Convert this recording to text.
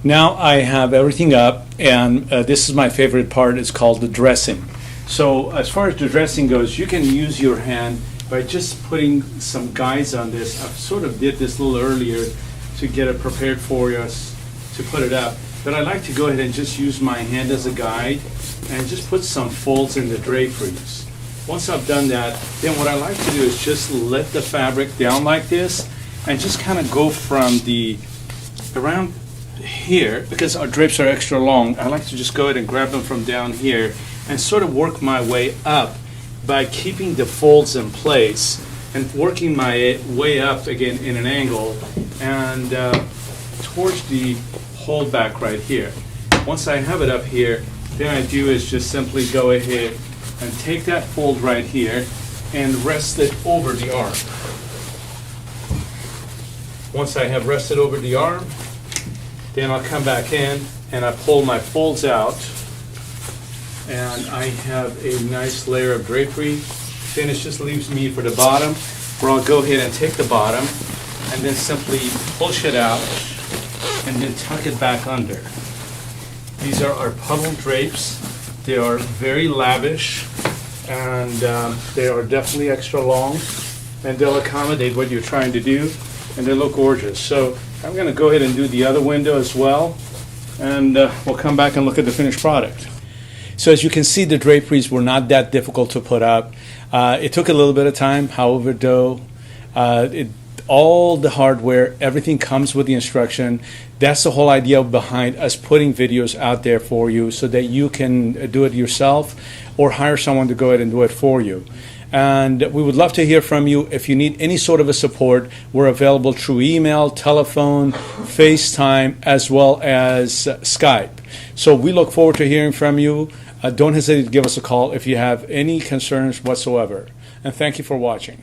Now I have everything up, and this is my favorite part. It's called the dressing. So as far as the dressing goes, you can use your hand by just putting some guides on this. I sort of did this a little earlier to get it prepared for us to put it up. But I like to go ahead and just use my hand as a guide and just put some folds in the draperies. Once I've done that, then what I like to do is just let the fabric down like this and just kind of go from the around here, because our drapes are extra long. I like to just go ahead and grab them from down here and sort of work my way up by keeping the folds in place and working my way up again in an angle and towards the hold back right here. Once I have it up here, then I do is just simply go ahead and take that fold right here and rest it over the arm. Once I have rested over the arm, then I'll come back in and I pull my folds out, and I have a nice layer of drapery. Finish just leaves me for the bottom, where I'll go ahead and take the bottom and then simply push it out and then tuck it back under. These are our puddle drapes. They are very lavish, and they are definitely extra long, and they'll accommodate what you're trying to do, and they look gorgeous. So I'm going to go ahead and do the other window as well, and we'll come back and look at the finished product. So as you can see, the draperies were not that difficult to put up. It took a little bit of time, however, though, all the hardware, everything comes with the instruction. That's the whole idea behind us putting videos out there for you, so that you can do it yourself or hire someone to go ahead and do it for you. And we would love to hear from you. If you need any sort of a support, we're available through email, telephone, FaceTime, as well as Skype. So we look forward to hearing from you. Don't hesitate to give us a call if you have any concerns whatsoever. And thank you for watching.